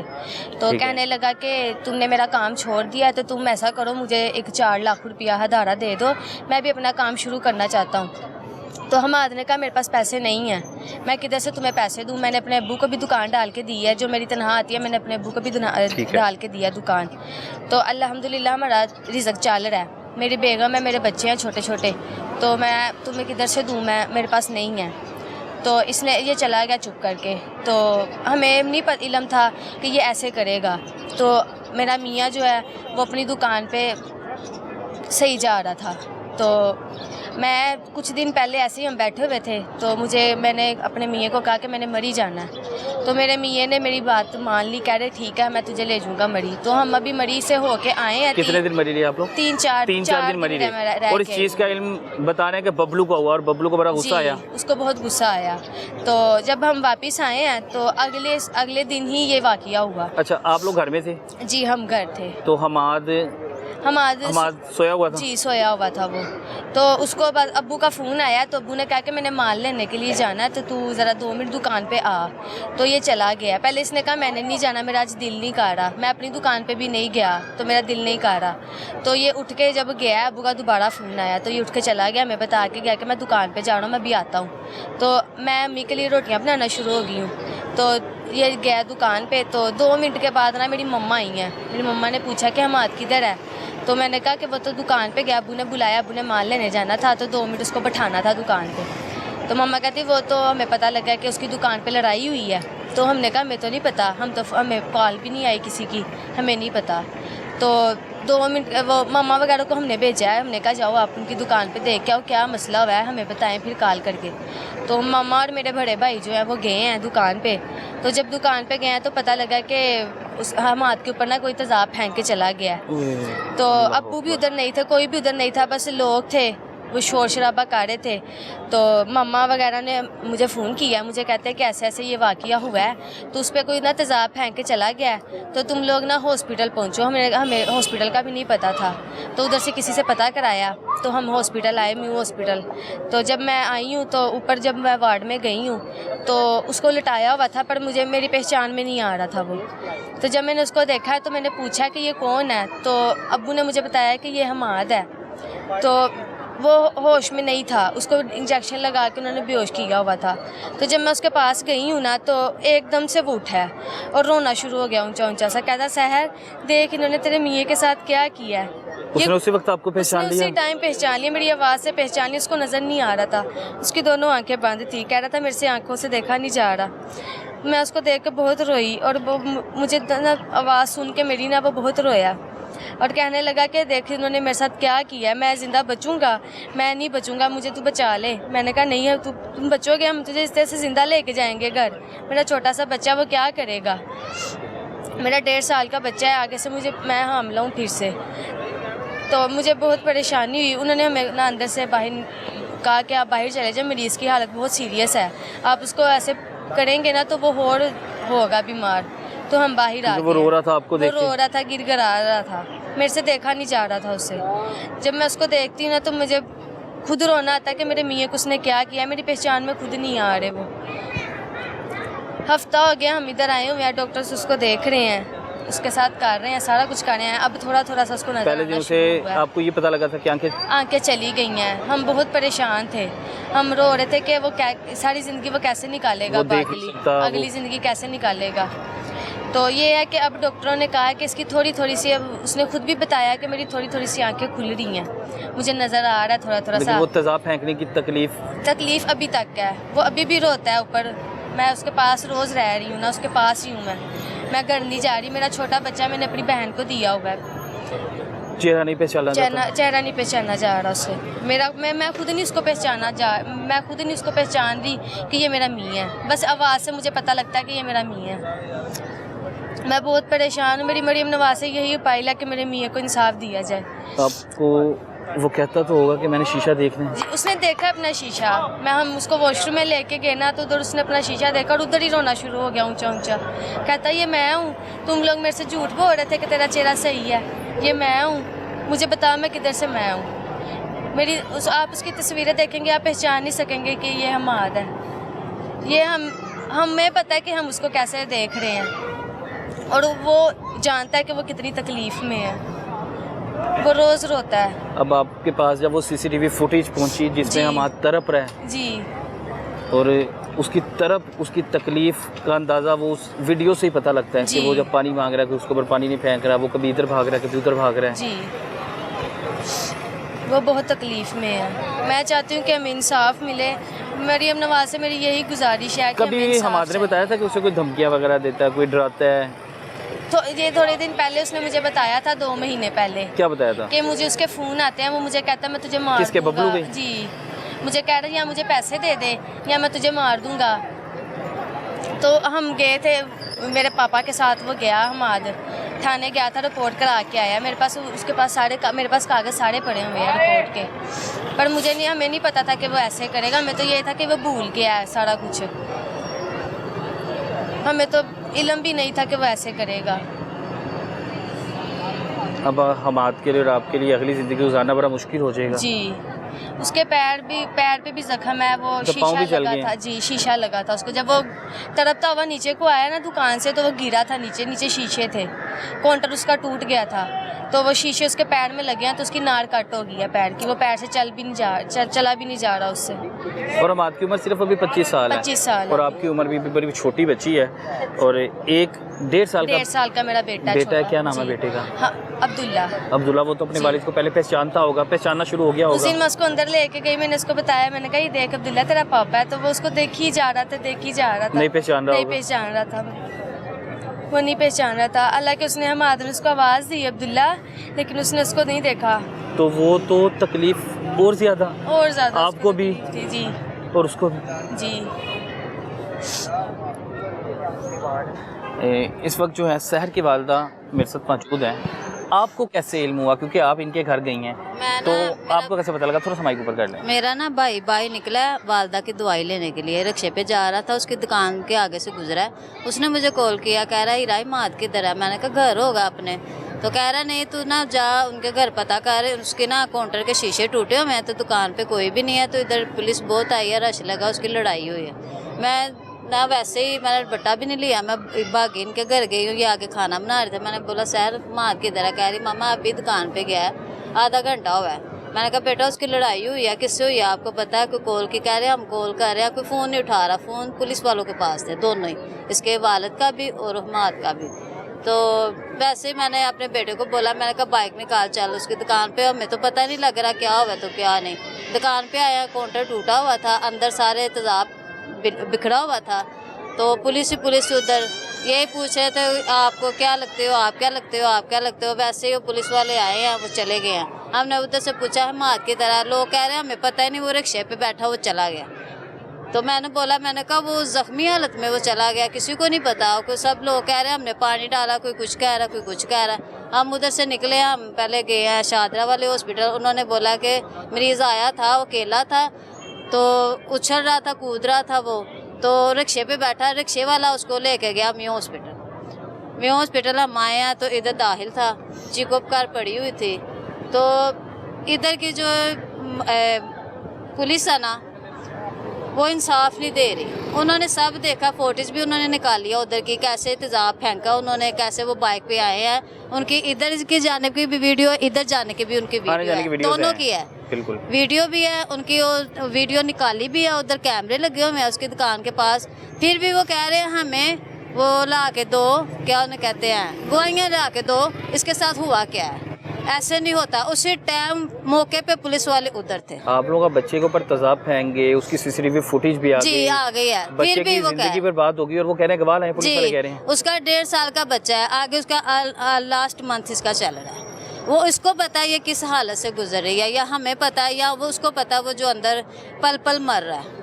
E: तो कहने लगा कि तुमने मेरा काम छोड़ दिया है, तो तुम ऐसा करो मुझे एक 4 लाख रुपया हदारा दे दो, मैं भी अपना काम शुरू करना चाहता हूँ। तो हमाद ने कहा मेरे पास पैसे नहीं हैं, मैं किधर से तुम्हें पैसे दूँ। मैंने अपने अब्बू को भी दुकान डाल के दी है, जो मेरी तनख्वाह आती है मैंने अपने अब्बू को भी डाल के दिया दुकान। तो अल्हम्दुलिल्लाह हमारा रिज़्क़ चल रहा है। मेरी बेगम है, मेरे बच्चे हैं छोटे छोटे, तो मैं तुम्हें किधर से दूँ, मेरे पास नहीं है। तो इसने ये चला गया चुप करके। तो हमें नहीं इल्म था कि ये ऐसे करेगा। तो मेरा मियाँ जो है वो अपनी दुकान पे सही जा रहा था। तो मैं कुछ दिन पहले ऐसे ही हम बैठे हुए थे, तो मैंने अपने मियाँ को कहा कि मैंने मरी जाना है। तो मेरे मियाँ ने मेरी बात मान ली, कह रहे ठीक है मैं तुझे ले जाऊँगा मरी। तो हम अभी मरी से होके आए हैं।
A: कितने दिन मरी रही आप लोग?
E: 3-4
A: दिन मरी रही। और इस चीज़ का इल्म बता रहे हैं कि बबलू को हुआ, और बबलू को बड़ा गुस्सा आया।
E: उसको बहुत गुस्सा आया। तो जब हम वापस आए हैं तो अगले दिन ही ये वाक़या हुआ।
A: अच्छा, आप लोग घर में थे?
E: जी हम घर थे।
A: तो हमाद सोया हुआ था? जी
E: सोया हुआ था वो। तो उसको बाद अब्बू का फ़ोन आया, तो अब्बू ने कहा कि मैंने माल लेने के लिए जाना है, तो तू ज़रा 2 मिनट दुकान पे आ। तो ये चला गया। पहले इसने कहा मैंने नहीं जाना, मेरा आज दिल नहीं कर रहा, मैं अपनी दुकान पे भी नहीं गया, तो मेरा दिल नहीं कर रहा। तो ये उठ के जब गया, अब्बू का दोबारा फ़ोन आया, तो ये उठ के चला गया। मैं बता के गया कि मैं दुकान पर जा रहा हूँ, मैं भी आता हूँ। तो मैं अम्मी के लिए रोटियाँ बनाना शुरू हो गई हूँ। तो ये गया दुकान पे। तो 2 मिनट के बाद ना मेरी मम्मा आई हैं। मेरी मम्मा ने पूछा कि हमाद किधर है। तो मैंने कहा कि वो तो दुकान पे गया, अब्बू ने बुलाया, अब्बू ने माल लेने जाना था, तो 2 मिनट उसको बैठाना था दुकान पे। तो मम्मा कहती वो तो हमें पता लगा कि उसकी दुकान पे लड़ाई हुई है। तो हमने कहा हमें तो नहीं पता, हमें कॉल भी नहीं आई किसी की, हमें नहीं पता। तो 2 मिनट वो मम्मा वगैरह को हमने भेजा है, हमने कहा जाओ आप उनकी दुकान पे देख के आओ क्या मसला हुआ है, हमें बताएं फिर कॉल करके। तो मम्मा और मेरे बड़े भाई जो हैं वो गए हैं दुकान पे। तो जब दुकान पे गए हैं तो पता लगा कि उस हमाद के ऊपर ना कोई तेज़ाब फेंक के चला गया। तो अब्बू भी उधर नहीं थे, कोई भी उधर नहीं था, बस लोग थे, वो शोर शराबा कर रहे थे। तो मम्मा वगैरह ने मुझे फ़ोन किया, मुझे कहते हैं कि ऐसे ऐसे ये वाक़या हुआ है, तो उस पर कोई ना तेज़ाब फेंक के चला गया, तो तुम लोग ना हॉस्पिटल पहुँचो। हमें हॉस्पिटल का भी नहीं पता था, तो उधर से किसी से पता कराया, तो हम हॉस्पिटल आए, म्यू हॉस्पिटल। तो जब मैं आई हूँ तो ऊपर जब मैं वार्ड में गई हूँ तो उसको लिटाया हुआ था, पर मेरी पहचान में नहीं आ रहा था वो। तो जब मैंने उसको देखा तो मैंने पूछा कि ये कौन है, तो अब्बू ने मुझे बताया कि ये हमाद है। तो वो होश में नहीं था, उसको इंजेक्शन लगा के उन्होंने बेहोश किया हुआ था। तो जब मैं उसके पास गई हूँ ना, तो एकदम से वो उठा और रोना शुरू हो गया ऊंचा ऊंचा सा, कहता सहर देख इन्होंने तेरे मियाँ के साथ क्या किया है।
A: उसने उसी वक्त आपको पहचान लिया?
E: उसी टाइम पहचान लिया, मेरी आवाज़ से पहचान लिया। उसको नज़र नहीं आ रहा था, उसकी दोनों आंखें बंद थी, कह रहा था मेरे से आंखों से देखा नहीं जा रहा। मैं उसको देख के बहुत रोई, और वो मुझे ना आवाज़ सुन के मेरी ना वो बहुत रोया। और कहने लगा कि देख इन्होंने मेरे साथ क्या किया, मैं ज़िंदा बचूंगा, मैं नहीं बचूंगा, मुझे तू बचा ले। मैंने कहा नहीं है, तुम बचोगे, हम तुझे इस तरह से ज़िंदा लेके जाएंगे घर। मेरा छोटा सा बच्चा वो क्या करेगा, मेरा 1.5 साल का बच्चा है, आगे से मैं हामला हूँ फिर से। तो मुझे बहुत परेशानी हुई। उन्होंने हमें ना अंदर से बाहर कहा कि आप बाहर चले जाए, मरीज़ की हालत बहुत सीरियस है, आप उसको ऐसे करेंगे ना तो वो और होगा बीमार। तो हम बाहर आ गए।
A: वो रो रहा था आपको देख
E: के? वो रो रहा था, गिड़गिड़ा रहा था, मेरे से देखा नहीं जा रहा था उससे। जब मैं उसको देखती हूँ ना तो मुझे खुद रोना आता है कि मेरे मियाँ को उसने क्या किया, मेरी पहचान में खुद नहीं आ रहे। वो हफ्ता हो गया हम इधर आए हुए हैं, डॉक्टर्स उसको देख रहे हैं, उसके साथ कर रहे हैं, सारा कुछ कर रहे हैं। अब थोड़ा थोड़ा सा उसको नजर
A: पहले दिन से आपको ये पता लगा था कि
E: आंखें चली गई हैं। हम बहुत परेशान थे, हम रो रहे थे कि वो सारी ज़िंदगी वो कैसे निकालेगा, अगली ज़िंदगी कैसे निकालेगा। तो ये है कि अब डॉक्टरों ने कहा कि इसकी थोड़ी थोड़ी सी, अब उसने खुद भी बताया कि मेरी थोड़ी थोड़ी सी आंखें खुल रही हैं, मुझे नज़र आ रहा है थोड़ा थोड़ा सा।
A: वो तेज़ाब फेंकने की तकलीफ
E: अभी तक है, वो अभी भी रोता है ऊपर। मैं उसके पास रोज़ रह रही हूँ ना, उसके पास ही हूँ मैं घर नहीं जा रही। मेरा छोटा बच्चा मैंने अपनी बहन को दिया हुआ है,
A: चेहरा नहीं
E: पहचाना जा रहा उससे। मैं खुद नहीं उसको पहचान रही कि ये मेरा मी है। बस आवाज़ से मुझे पता लगता है कि ये मेरा मी है। मैं बहुत परेशान हूँ। मेरी मरियम नवाज से यही उपाय ला कि मेरे मियाँ को इंसाफ दिया जाए।
A: आपको वो कहता तो होगा कि मैंने शीशा देखना है?
E: उसने देखा अपना शीशा, हम उसको वॉशरूम में लेके गए ना तो उधर उसने अपना शीशा देखा और उधर ही रोना शुरू हो गया ऊंचा ऊंचा। कहता ये मैं हूँ, तुम लोग मेरे से झूठ बोल रहे थे कि तेरा चेहरा सही है, ये मैं हूँ, मुझे बता मैं किधर से मैं हूँ। आप उसकी तस्वीरें देखेंगे, आप पहचान नहीं सकेंगे कि ये हमाद है। ये हमें पता है कि हम उसको कैसे देख रहे हैं और वो जानता है कि वो कितनी तकलीफ़ में है, वो रोज़ रोता है।
A: अब आपके पास जब वो सीसीटीवी फुटेज पहुंची जिसमें हम तड़प रहे
E: जी,
A: और उसकी तकलीफ का अंदाज़ा वो उस वीडियो से ही पता लगता है कि वो जब पानी मांग रहा है कि उसके ऊपर पानी नहीं फेंक रहा, वो कभी इधर भाग रहा है कभी उधर भाग रहा है
E: जी, वो बहुत तकलीफ़ में है। मैं चाहती हूँ कि हमें इंसाफ मिले। मरियम नवाज से मेरी यही गुजारिश है कि
A: कभी हमारे ने बताया था कि उसे कोई धमकियाँ वगैरह देता है, कोई डराता है?
E: तो ये थोड़े दिन पहले उसने मुझे बताया था, 2 महीने पहले।
A: क्या बताया था?
E: कि मुझे उसके फ़ोन आते हैं, वो मुझे कहता है मैं तुझे मार
A: किसके,
E: दूंगा।
A: बबलू के?
E: जी, मुझे कह रहा है या मुझे पैसे दे दे या मैं तुझे मार दूंगा। तो हम गए थे, मेरे पापा के साथ वो गया, हमाद थाने गया था, रिपोर्ट करा के आया। मेरे पास मेरे पास कागज़ सारे पड़े हुए हैं रिपोर्ट के, पर हमें नहीं पता था कि वो ऐसे करेगा। हमें तो ये था कि वो भूल गया है सारा कुछ, हमें तो इल्म भी नहीं था कि वो ऐसे करेगा।
A: अब हमाद के लिए और आपके लिए अगली ज़िंदगी गुजारना बड़ा मुश्किल हो जाएगा।
E: जी, उसके पैर पे भी जख्म है, वो
A: तो
E: शीशा लगा था। जी, शीशा लगा था उसको। जब वो तड़पता हुआ नीचे को आया ना दुकान से तो वो गिरा था नीचे शीशे थे, काउंटर उसका टूट गया था, तो वो शीशे उसके पैर में लगे हैं, तो उसकी नाड़ कट हो गई है पैर की, वो पैर से चला भी नहीं जा रहा उससे।
A: और हमाद की उम्र सिर्फ अभी 25 साल है।
E: 25 साल
A: और आपकी उम्र भी बड़ी छोटी बच्ची है और एक 1.5 साल का
E: मेरा बेटा
A: है। क्या नाम है बेटे का?
E: हाँ, अब्दुल्ला। वो
A: तो अपने वालिद को पहले पहचानना शुरू हो गया होगा।
E: उस दिन मैं उसको अंदर लेके गई, मैंने उसको बताया, मैंने कहा ये देख अब्दुल्ला तेरा पापा है, तो वो उसको देख ही जा रहा था।
A: नहीं पहचान रहा
E: था, वो नहीं पहचान रहा था। अल्लाह के उसने हम आदमी उसको आवाज़ दी अब्दुल्ला, लेकिन उसने उसको नहीं देखा।
A: तो वो तो तकलीफ और ज़्यादा आपको भी
E: जी
A: और उसको भी
E: जी।
A: इस वक्त जो है शहर की वालदा मेरे साथ मौजूद हैं। आपको कैसे इल्म हुआ, क्योंकि आप इनके घर गई हैं, तो आपको कैसे पता लगा? थोड़ा सा माइक ऊपर कर लें।
F: मेरा ना भाई निकला वालदा की दवाई लेने के लिए, रिक्शे पे जा रहा था, उसकी दुकान के आगे से गुजरा है, उसने मुझे कॉल किया, कह रहा है इराई माद किधर है? मैंने कहा घर होगा अपने, तो कह रहा नहीं तू ना जा उनके घर पता कर, उसके ना काउंटर के शीशे टूटे हुए हैं, तो दुकान पे कोई भी नहीं है, तो इधर पुलिस बहुत आई है, रश लगा, उसकी लड़ाई हुई है। मैं ना वैसे ही मैंने बट्टा भी नहीं लिया, मैं भागी इनके घर गई हूँ, ये आके खाना बना रहे थे। मैंने बोला सर माद किधर है? कह रही मामा अभी दुकान पे गया है, आधा घंटा हुआ है। मैंने कहा बेटा उसकी लड़ाई हुई है, किससे हुई है आपको पता है? कोई कॉल की कह रहे हैं, हम कॉल कर रहे हैं, कोई फ़ोन नहीं उठा रहा। फ़ोन पुलिस वालों के पास थे दोनों ही, इसके वालिद का भी और हमाद का भी। तो वैसे ही मैंने अपने बेटे को बोला, मैंने कहा बाइक निकाल चल उसकी दुकान पे, हमें तो पता नहीं लग रहा क्या हुआ तो क्या नहीं। दुकान पे आया, काउंटर टूटा हुआ था, अंदर सारे तेज़ाब बिखरा हुआ था, तो पुलिस उधर यही पूछ रहे थे आपको क्या लगते हो, आप क्या लगते हो, आप क्या लगते हो। वैसे ही वो पुलिस वाले आए हैं, वो चले गए हैं। हमने उधर से पूछा हम हाथ की तरह, लोग कह रहे हैं हमें पता ही नहीं, वो रिक्शे पे बैठा वो चला गया। तो मैंने कहा वो ज़ख्मी हालत में वो चला गया, किसी को नहीं पता। कोई सब लोग कह रहे हैं हमने पानी डाला, कोई कुछ कह रहा, कोई कुछ कह रहा। हम उधर से निकले, हम पहले गए हैं शादरा वाले हॉस्पिटल। उन्होंने बोला कि मरीज़ आया था, वो अकेला था, तो उछल रहा था, कूद रहा था वो, तो रिक्शे पे बैठा, रिक्शे वाला उसको लेके गया म्यू हॉस्पिटल। हम आए हैं तो इधर दाखिल था, चिकअप कार पड़ी हुई थी। तो इधर की जो पुलिस है ना, वो इंसाफ नहीं दे रही। उन्होंने सब देखा, फोटेज भी उन्होंने निकाल लिया उधर की, कैसे तेजाब फेंका उन्होंने, कैसे वो बाइक पे आए हैं। उनकी इधर की जाने की भी वीडियो, इधर जाने की भी उनकी वीडियो है, दोनों की है।
A: बिल्कुल
F: वीडियो भी है उनकी, वो वीडियो निकाली भी है। उधर कैमरे लगे हुए हैं उसकी दुकान के पास। फिर भी वो कह रहे हैं हमें वो ला के दो, क्या उन्हें कहते हैं, गवाहियाँ ला के दो, इसके साथ हुआ क्या है। ऐसे नहीं होता। उसी टाइम मौके पे पुलिस वाले उधर थे।
A: आप लोगों का बच्चे के ऊपर तेजाब फेंकेंगे, उसकी सीसीटीवी फुटेज भी आ गई।
F: जी आ गई है।
A: बच्चे
F: फिर भी
A: की
F: वो
A: जिंदगी बर्बाद होगी और वो कह रहे हैं गवाह हैं, पुलिस वाले कह रहे हैं।
F: उसका 1.5 साल का बच्चा है, आगे उसका लास्ट मंथ इसका चल रहा है। वो इसको पता है ये किस हालत से गुजर रही है, या हमें पता है, या वो उसको पता है वो जो अंदर पल पल मर रहा है।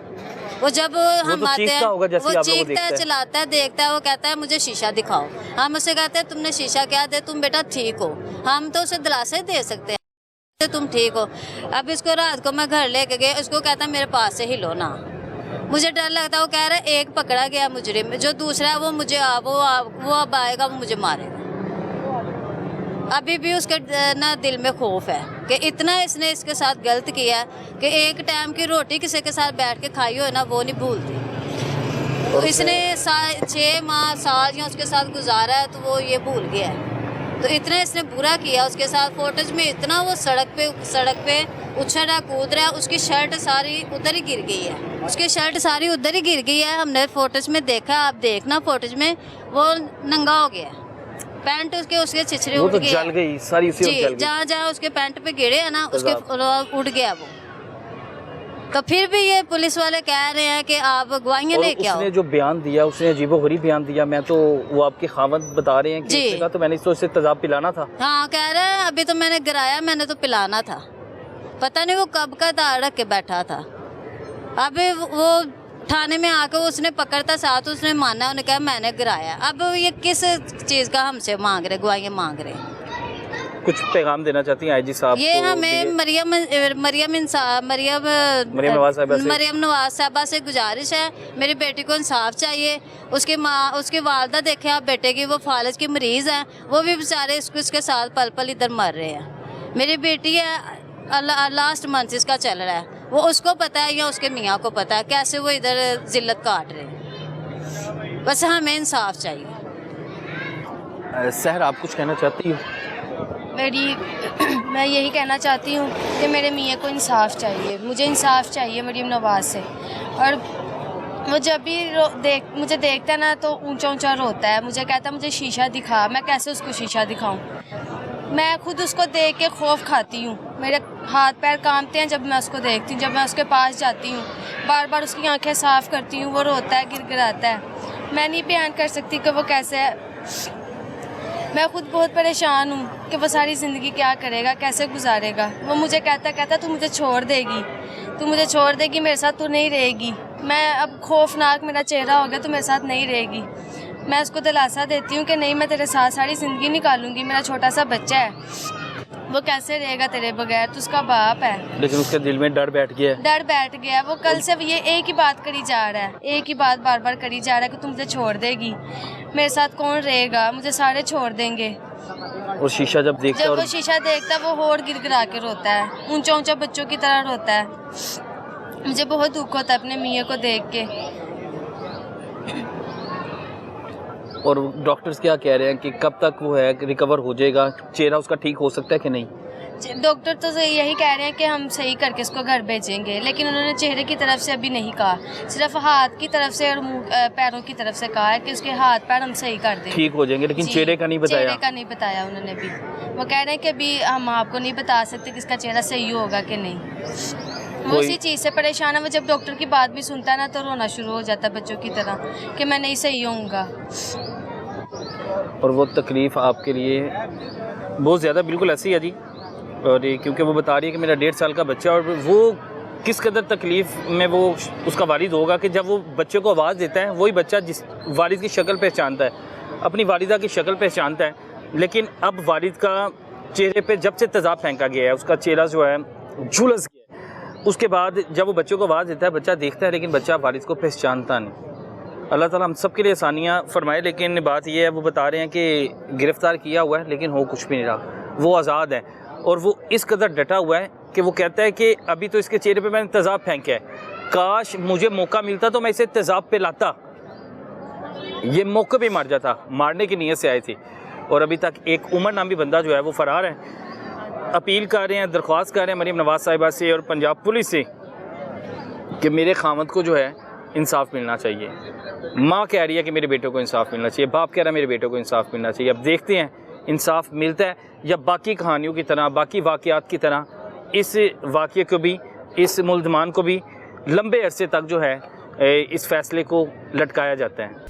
F: वो जब हम आते हैं वो चीखता है, चिल्लाता है, देखता है, वो कहता है मुझे शीशा दिखाओ। हम उसे कहते हैं तुमने शीशा क्या दे, तुम बेटा ठीक हो। हम तो उसे दिलासा ही दे सकते हैं तुम ठीक हो। अब इसको रात को मैं घर लेके गए, उसको कहता है मेरे पास से हिलो ना, मुझे डर लगता है। वो कह रहा है एक पकड़ा गया मुजरिम, जो दूसरा है वो मुझे वो अब आएगा, वो मुझे मारेगा। अभी भी उसके ना दिल में खौफ है कि इतना इसने इसके साथ गलत किया कि एक टाइम की रोटी किसी के साथ बैठ के खाई हो ना, वो नहीं भूलती। तो इसने 6 माह साल या उसके साथ गुजारा है, तो वो ये भूल गया है। तो इतना इसने बुरा किया उसके साथ। फोटेज में इतना वो सड़क पे उछल रहा, कूद रहा है, उसकी शर्ट सारी उधर ही गिर गई है, उसकी शर्ट सारी उधर ही गिर गई है। हमने फोटेज में देखा, आप देखना फोटेज में, वो नंगा हो गया, पैंट उसके छिछरे उड़ गए,
A: जल गई सारी, उसी वक्त जल गई।
F: जहाँ उसके पैंट पे गिरे है ना, उसके उड़ गया वो। तो फिर भी ये पुलिस वाले कह रहे हैं कि आप गवाहियाँ लेके आओ।
A: उसने जो बयान दिया, उसने अजीबोगरीब बयान दिया। मैं तो वो आपके खावंद बता रहे हैं कि उसने कहा तो मैंने तो उससे तेजाब पिलाना था।
F: हाँ कह रहे हैं अभी तो मैंने गिराया, मैंने तो पिलाना था। पता नहीं वो कब का दाड़ रख के बैठा था। अभी वो थाने में आकर उसने पकड़ता साथ, उसने माना, उन्हें कहा मैंने गिराया। अब ये किस चीज़ का हमसे मांग रहे, गवाहियाँ मांग रहे।
A: कुछ पैगाम देना चाहती हैं आईजी साहब?
F: ये हमें मरियम नवाज साहबा से गुजारिश है, मेरी बेटी को इंसाफ चाहिए। उसकी माँ, उसकी वालदा देखे आप बेटे की, वो फालज की मरीज़ हैं, वो भी बेचारे इसके साथ पल पल इधर मर रहे हैं। मेरी बेटी है, लास्ट मंथ इसका चल रहा है, वो उसको पता है या उसके मियाँ को पता है कैसे वो इधर जिल्लत काट रहे हैं। बस हमें इंसाफ चाहिए।
A: सहर आप कुछ कहना चाहती हो?
E: मैं यही कहना चाहती हूँ कि मेरे मियाँ को इंसाफ चाहिए, मुझे इंसाफ चाहिए मरीम नवाज से। और वो जब भी मुझे देखता है ना तो ऊंचा ऊंचा रोता है, मुझे कहता है मुझे शीशा दिखा। मैं कैसे उसको शीशा दिखाऊं? मैं खुद उसको देख के खौफ खाती हूँ, मेरे हाथ पैर कांपते हैं जब मैं उसको देखती हूँ। जब मैं उसके पास जाती हूँ, बार बार उसकी आंखें साफ़ करती हूँ, वो रोता है, गिड़गिड़ाता है। मैं नहीं बयान कर सकती कि वो कैसे है। मैं खुद बहुत परेशान हूँ कि वो सारी ज़िंदगी क्या करेगा, कैसे गुजारेगा। वो मुझे कहता तू मुझे छोड़ देगी, मेरे साथ तू नहीं रहेगी। मैं अब खौफनाक मेरा चेहरा हो गया, तो मेरे साथ नहीं रहेगी। मैं उसको दिलासा देती हूँ कि नहीं, मैं तेरे साथ सारी ज़िंदगी निकालूंगी। मेरा छोटा सा बच्चा है, वो कैसे रहेगा तेरे बगैर? तो उसका बाप है,
A: लेकिन उसके दिल में डर बैठ गया।
E: वो कल से ये एक ही बात करी जा रहा है, एक ही बात बार बार करी जा रहा है कि तुम मुझे छोड़ देगी, मेरे साथ कौन रहेगा, मुझे सारे छोड़ देंगे।
A: और शीशा जब
E: वो शीशा देखता है, वो होड़ गिड़गिड़ा के रोता है, ऊंचा ऊंचा बच्चों की तरह रोता है। मुझे बहुत दुख होता है अपने मियाँ को देख के।
A: और डॉक्टर्स क्या कह रहे हैं कि कब तक वो है रिकवर हो जाएगा, चेहरा उसका ठीक हो सकता है कि नहीं?
E: डॉक्टर तो यही कह रहे हैं कि हम सही करके इसको घर भेजेंगे, लेकिन उन्होंने चेहरे की तरफ से अभी नहीं कहा, सिर्फ हाथ की तरफ से और पैरों की तरफ से कहा है कि उसके हाथ पैर हम सही कर देंगे,
A: ठीक हो जाएंगे। लेकिन चेहरे का नहीं बताया?
E: चेहरे का नहीं बताया उन्होंने भी। वो कह रहे हैं कि अभी हम आपको नहीं बता सकते कि इसका चेहरा सही होगा कि नहीं। वो उसी चीज़ से परेशान है। वो जब डॉक्टर की बात भी सुनता है ना तो रोना शुरू हो जाता है बच्चों की तरह कि मैं नहीं सही होऊंगा।
A: और वो तकलीफ़ आपके लिए बहुत ज़्यादा बिल्कुल ऐसी है जी। और ये क्योंकि वो बता रही है कि मेरा 1.5 साल का बच्चा, और वो किस कदर तकलीफ़ में वो उसका वालिद होगा कि जब वो बच्चे को आवाज़ देता है, वही बच्चा जिस वालिद की शक्ल पहचानता है, अपनी वालिदा की शक्ल पहचानता है, लेकिन अब वालिद का चेहरे पे जब से तेज़ाब फेंका गया है, उसका चेहरा जो है झुलस गया है। उसके बाद जब वो बच्चे को आवाज़ देता है, बच्चा देखता है, लेकिन बच्चा वालिद को पहचानता नहीं। अल्लाह ताला हम सब के लिए आसानियाँ फरमाए। लेकिन बात ये है, वो बता रहे हैं कि गिरफ़्तार किया हुआ है लेकिन हो कुछ भी नहीं रहा, वो आज़ाद है। और वो इस कदर डटा हुआ है कि वो कहता है कि अभी तो इसके चेहरे पे मैंने तेज़ाब फेंका है, काश मुझे मौका मिलता तो मैं इसे तेज़ाब पे लाता, ये मौके पे मार जाता। मारने की नीयत से आई थी। और अभी तक एक उमर नामी बंदा जो है वो फ़रार है। अपील कर रहे हैं, दरख्वास्त कर रहे हैं मरीम नवाज़ साहिबा से और पंजाब पुलिस से कि मेरे खामद को जो है इंसाफ़ मिलना चाहिए। माँ कह रही है कि मेरे बेटे को इंसाफ़ मिलना चाहिए, बाप कह रहा है मेरे बेटे को इंसाफ़ मिलना चाहिए। अब देखते हैं इंसाफ़ मिलता है या बाकी कहानियों की तरह, बाकी वाक़यात की तरह इस वाक़ये को भी, इस मुल्ज़मान को भी लंबे अरसे तक जो है इस फ़ैसले को लटकाया जाता है।